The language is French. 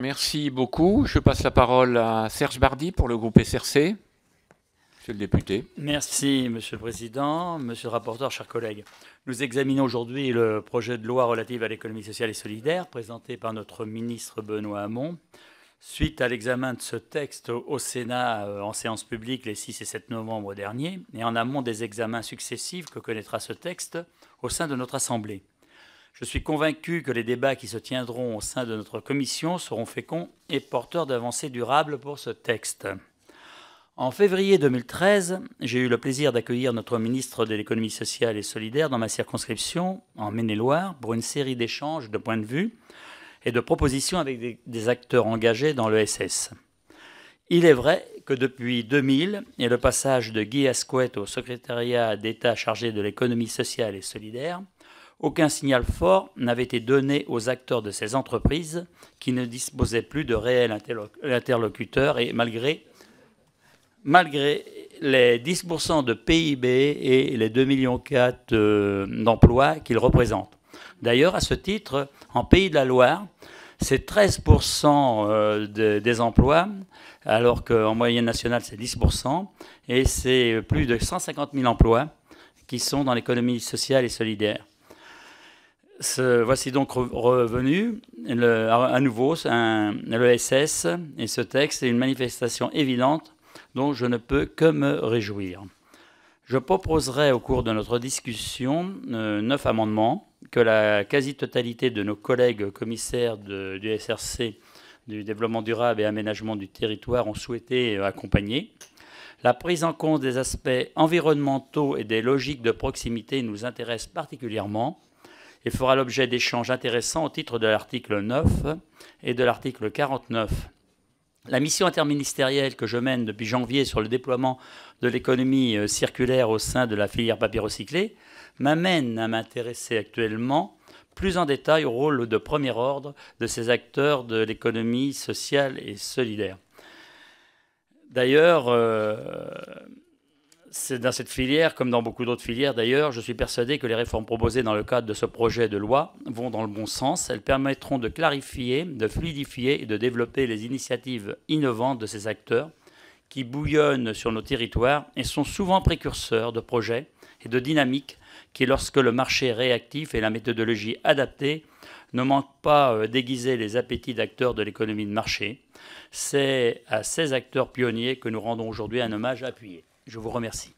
Merci beaucoup. Je passe la parole à Serge Bardy pour le groupe SRC. Monsieur le député. Merci, Monsieur le Président, Monsieur le rapporteur, chers collègues. Nous examinons aujourd'hui le projet de loi relatif à l'économie sociale et solidaire présenté par notre ministre Benoît Hamon. Suite à l'examen de ce texte au Sénat en séance publique les 6 et 7 novembre dernier, et en amont des examens successifs que connaîtra ce texte au sein de notre Assemblée. Je suis convaincu que les débats qui se tiendront au sein de notre commission seront féconds et porteurs d'avancées durables pour ce texte. En février 2013, j'ai eu le plaisir d'accueillir notre ministre de l'économie sociale et solidaire dans ma circonscription, en Maine-et-Loire, pour une série d'échanges de points de vue et de propositions avec des acteurs engagés dans l'ESS. Il est vrai que depuis 2000 et le passage de Guy Asquette au secrétariat d'État chargé de l'économie sociale et solidaire, aucun signal fort n'avait été donné aux acteurs de ces entreprises qui ne disposaient plus de réels interlocuteurs et malgré les 10% de PIB et les 2,4 millions d'emplois qu'ils représentent. D'ailleurs, à ce titre, en Pays de la Loire, c'est 13% des emplois, alors qu'en moyenne nationale, c'est 10%, et c'est plus de 150 000 emplois qui sont dans l'économie sociale et solidaire. Voici donc revenu à nouveau l'ESS, et ce texte est une manifestation évidente dont je ne peux que me réjouir. Je proposerai au cours de notre discussion 9 amendements que la quasi-totalité de nos collègues commissaires du SRC, du développement durable et aménagement du territoire, ont souhaité accompagner. La prise en compte des aspects environnementaux et des logiques de proximité nous intéresse particulièrement et fera l'objet d'échanges intéressants au titre de l'article 9 et de l'article 49. La mission interministérielle que je mène depuis janvier sur le déploiement de l'économie circulaire au sein de la filière papier recyclé m'amène à m'intéresser actuellement plus en détail au rôle de premier ordre de ces acteurs de l'économie sociale et solidaire. D'ailleurs, c'est dans cette filière, comme dans beaucoup d'autres filières d'ailleurs, je suis persuadé que les réformes proposées dans le cadre de ce projet de loi vont dans le bon sens. Elles permettront de clarifier, de fluidifier et de développer les initiatives innovantes de ces acteurs qui bouillonnent sur nos territoires et sont souvent précurseurs de projets et de dynamiques qui, lorsque le marché est réactif et la méthodologie adaptée, ne manquent pas d'aiguiser les appétits d'acteurs de l'économie de marché. C'est à ces acteurs pionniers que nous rendons aujourd'hui un hommage appuyé. Je vous remercie.